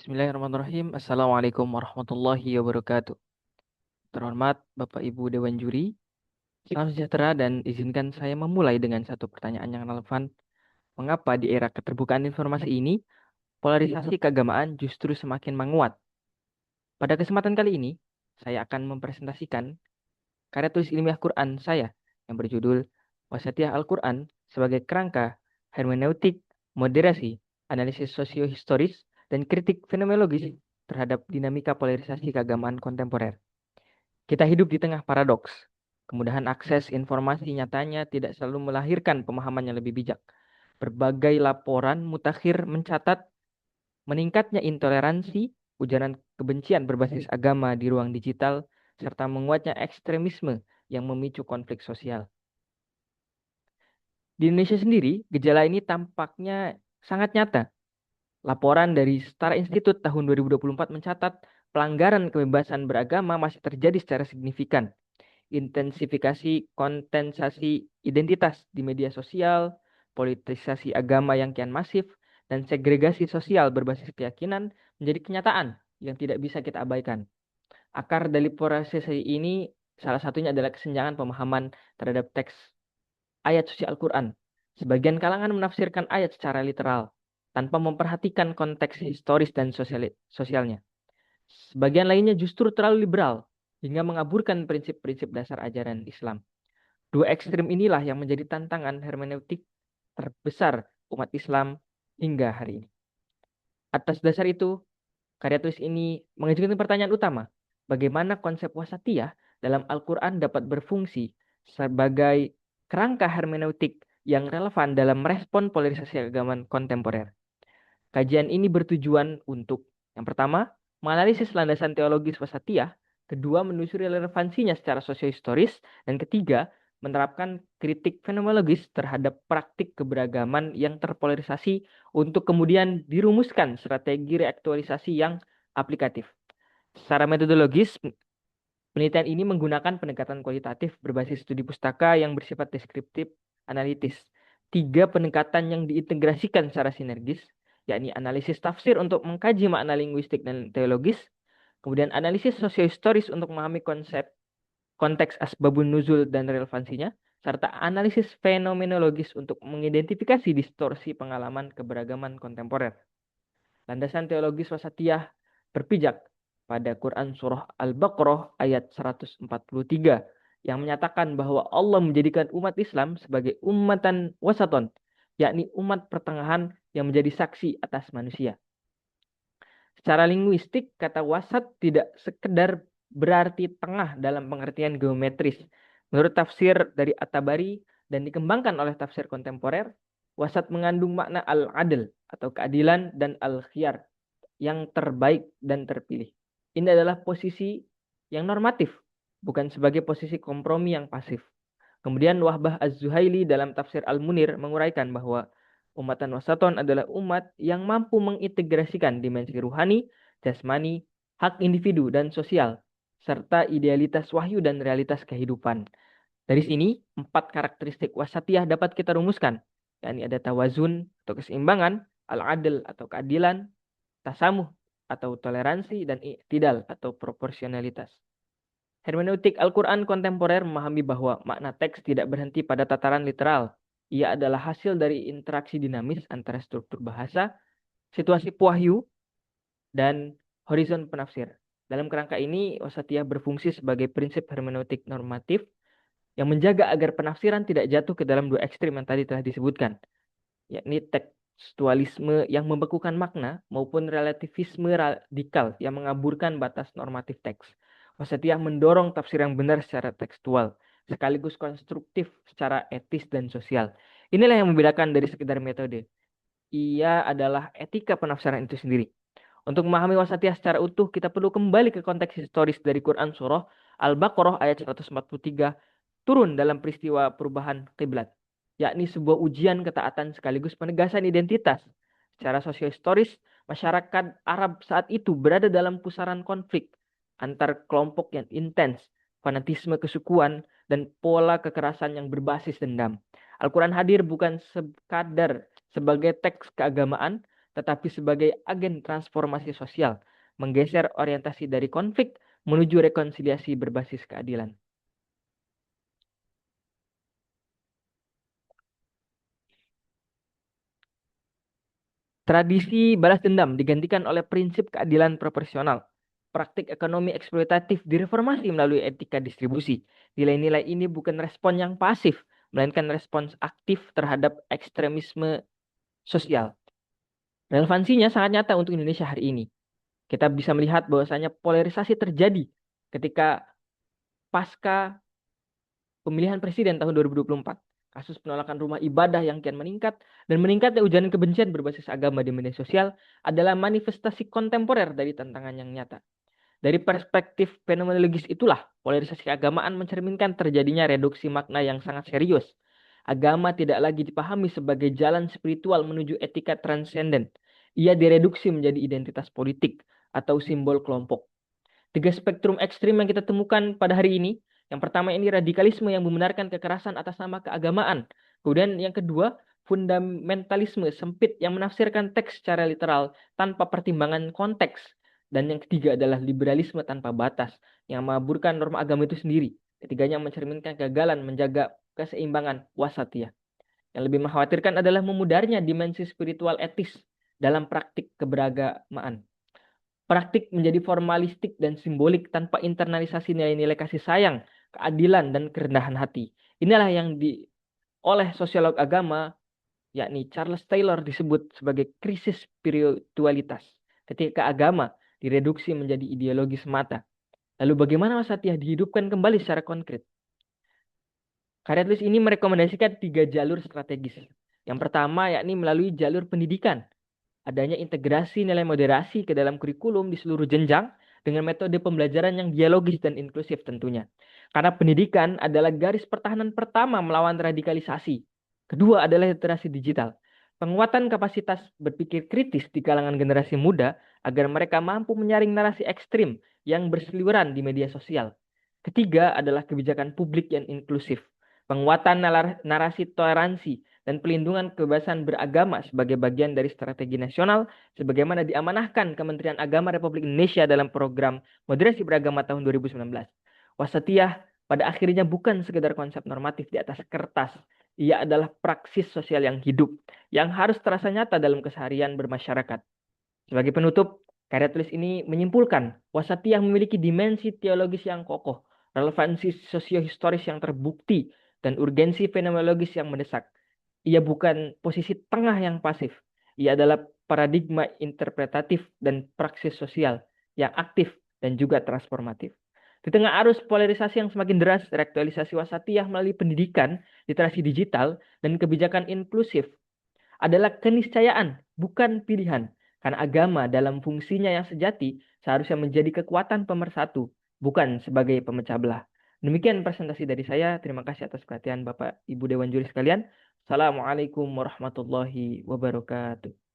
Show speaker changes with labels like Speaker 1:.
Speaker 1: Bismillahirrahmanirrahim. Assalamualaikum warahmatullahi wabarakatuh. Terhormat Bapak Ibu Dewan Juri, salam sejahtera dan izinkan saya memulai dengan satu pertanyaan yang relevan. Mengapa di era keterbukaan informasi ini, polarisasi keagamaan justru semakin menguat? Pada kesempatan kali ini, saya akan mempresentasikan karya tulis ilmiah Quran saya yang berjudul Wasatiyah Al-Quran sebagai kerangka hermeneutik, moderasi, analisis sosiohistoris, dan kritik fenomenologis terhadap dinamika polarisasi keagamaan kontemporer. Kita hidup di tengah paradoks. Kemudahan akses informasi nyatanya tidak selalu melahirkan pemahaman yang lebih bijak. Berbagai laporan mutakhir mencatat meningkatnya intoleransi, ujaran kebencian berbasis agama di ruang digital, serta menguatnya ekstremisme yang memicu konflik sosial. Di Indonesia sendiri, gejala ini tampaknya sangat nyata. Laporan dari Setara Institute tahun 2024 mencatat pelanggaran kebebasan beragama masih terjadi secara signifikan. Intensifikasi kontensasi identitas di media sosial, politisasi agama yang kian masif, dan segregasi sosial berbasis keyakinan menjadi kenyataan yang tidak bisa kita abaikan. Akar dari polarisasi ini salah satunya adalah kesenjangan pemahaman terhadap teks ayat suci Al-Quran. Sebagian kalangan menafsirkan ayat secara literal, tanpa memperhatikan konteks historis dan sosialnya. Sebagian lainnya justru terlalu liberal, hingga mengaburkan prinsip-prinsip dasar ajaran Islam. Dua ekstrim inilah yang menjadi tantangan hermeneutik terbesar umat Islam hingga hari ini. Atas dasar itu, karya tulis ini mengajukan pertanyaan utama, bagaimana konsep wasatiyah dalam Al-Quran dapat berfungsi sebagai kerangka hermeneutik yang relevan dalam merespon polarisasi agama kontemporer. Kajian ini bertujuan untuk, yang pertama, menganalisis landasan teologis wasatiyah, kedua, menelusuri relevansinya secara sosiohistoris, dan ketiga, menerapkan kritik fenomenologis terhadap praktik keberagaman yang terpolarisasi untuk kemudian dirumuskan strategi reaktualisasi yang aplikatif. Secara metodologis, penelitian ini menggunakan pendekatan kualitatif berbasis studi pustaka yang bersifat deskriptif analitis. Tiga pendekatan yang diintegrasikan secara sinergis, yakni analisis tafsir untuk mengkaji makna linguistik dan teologis, kemudian analisis sosiohistoris untuk memahami konsep konteks asbabun nuzul dan relevansinya, serta analisis fenomenologis untuk mengidentifikasi distorsi pengalaman keberagaman kontemporer. Landasan teologis wasatiyah berpijak pada Quran Surah Al-Baqarah ayat 143 yang menyatakan bahwa Allah menjadikan umat Islam sebagai ummatan wasaton, yakni umat pertengahan yang menjadi saksi atas manusia. Secara linguistik, kata wasat tidak sekedar berarti tengah dalam pengertian geometris. Menurut tafsir dari At-Tabari dan dikembangkan oleh tafsir kontemporer, wasat mengandung makna al-adl atau keadilan dan al-khiyar yang terbaik dan terpilih. Ini adalah posisi yang normatif, bukan sebagai posisi kompromi yang pasif. Kemudian Wahbah Az-Zuhaili dalam tafsir Al-Munir menguraikan bahwa umatan wasaton adalah umat yang mampu mengintegrasikan dimensi ruhani, jasmani, hak individu dan sosial, serta idealitas wahyu dan realitas kehidupan. Dari sini, 4 karakteristik wasatiyah dapat kita rumuskan, yakni ada tawazun atau keseimbangan, al-adl atau keadilan, tasamuh atau toleransi, dan i'tidal atau proporsionalitas. Hermeneutik Al-Quran kontemporer memahami bahwa makna teks tidak berhenti pada tataran literal. Ia adalah hasil dari interaksi dinamis antara struktur bahasa, situasi wahyu, dan horizon penafsir. Dalam kerangka ini, wasatiyah berfungsi sebagai prinsip hermeneutik normatif yang menjaga agar penafsiran tidak jatuh ke dalam dua ekstrim yang tadi telah disebutkan, yakni tekstualisme yang membekukan makna maupun relativisme radikal yang mengaburkan batas normatif teks. Wasatiyah mendorong tafsir yang benar secara tekstual, sekaligus konstruktif secara etis dan sosial. Inilah yang membedakan dari sekedar metode. Ia adalah etika penafsiran itu sendiri. Untuk memahami wasatiyah secara utuh, kita perlu kembali ke konteks historis dari Quran Surah Al-Baqarah ayat 143 turun dalam peristiwa perubahan kiblat, yakni sebuah ujian ketaatan sekaligus penegasan identitas. Secara sosiohistoris, masyarakat Arab saat itu berada dalam pusaran konflik antar kelompok yang intens, fanatisme kesukuan, dan pola kekerasan yang berbasis dendam. Al-Quran hadir bukan sekadar sebagai teks keagamaan, tetapi sebagai agen transformasi sosial, menggeser orientasi dari konflik menuju rekonsiliasi berbasis keadilan. Tradisi balas dendam digantikan oleh prinsip keadilan proporsional. Praktik ekonomi eksploitatif direformasi melalui etika distribusi. Nilai-nilai ini bukan respon yang pasif, melainkan respons aktif terhadap ekstremisme sosial. Relevansinya sangat nyata untuk Indonesia hari ini. Kita bisa melihat bahwasanya polarisasi terjadi ketika pasca pemilihan presiden tahun 2024. Kasus penolakan rumah ibadah yang kian meningkat dan meningkatnya ujaran kebencian berbasis agama di media sosial adalah manifestasi kontemporer dari tantangan yang nyata. Dari perspektif fenomenologis itulah, polarisasi keagamaan mencerminkan terjadinya reduksi makna yang sangat serius. Agama tidak lagi dipahami sebagai jalan spiritual menuju etika transenden. Ia direduksi menjadi identitas politik atau simbol kelompok. Tiga spektrum ekstrim yang kita temukan pada hari ini. Yang pertama ini radikalisme yang membenarkan kekerasan atas nama keagamaan. Kemudian yang kedua, fundamentalisme sempit yang menafsirkan teks secara literal tanpa pertimbangan konteks. Dan yang ketiga adalah liberalisme tanpa batas yang mengaburkan norma agama itu sendiri. Ketiganya mencerminkan kegagalan menjaga keseimbangan wasatiyah. Yang lebih mengkhawatirkan adalah memudarnya dimensi spiritual etis dalam praktik keberagamaan. Praktik menjadi formalistik dan simbolik tanpa internalisasi nilai-nilai kasih sayang, keadilan, dan kerendahan hati. Inilah yang oleh sosiolog agama, yakni Charles Taylor, disebut sebagai krisis spiritualitas. Ketika agama direduksi menjadi ideologi semata. Lalu bagaimana wasatiyah dihidupkan kembali secara konkret? Karya tulis ini merekomendasikan 3 jalur strategis. Yang pertama yakni melalui jalur pendidikan. Adanya integrasi nilai moderasi ke dalam kurikulum di seluruh jenjang dengan metode pembelajaran yang dialogis dan inklusif tentunya. Karena pendidikan adalah garis pertahanan pertama melawan radikalisasi. Kedua adalah literasi digital. Penguatan kapasitas berpikir kritis di kalangan generasi muda agar mereka mampu menyaring narasi ekstrim yang berseliweran di media sosial. Ketiga adalah kebijakan publik yang inklusif. Penguatan narasi toleransi dan pelindungan kebebasan beragama sebagai bagian dari strategi nasional sebagaimana diamanahkan Kementerian Agama Republik Indonesia dalam program Moderasi Beragama tahun 2019. Wasatiyah pada akhirnya bukan sekedar konsep normatif di atas kertas. Ia adalah praksis sosial yang hidup, yang harus terasa nyata dalam keseharian bermasyarakat. Sebagai penutup, karya tulis ini menyimpulkan wasatiyah memiliki dimensi teologis yang kokoh, relevansi sosiohistoris yang terbukti, dan urgensi fenomenologis yang mendesak. Ia bukan posisi tengah yang pasif. Ia adalah paradigma interpretatif dan praksis sosial yang aktif dan juga transformatif. Di tengah arus polarisasi yang semakin deras, reaktualisasi wasatiyah melalui pendidikan, literasi digital, dan kebijakan inklusif adalah keniscayaan, bukan pilihan. Karena agama dalam fungsinya yang sejati seharusnya menjadi kekuatan pemersatu, bukan sebagai pemecah belah. Demikian presentasi dari saya. Terima kasih atas perhatian Bapak Ibu Dewan Juri sekalian. Assalamualaikum warahmatullahi wabarakatuh.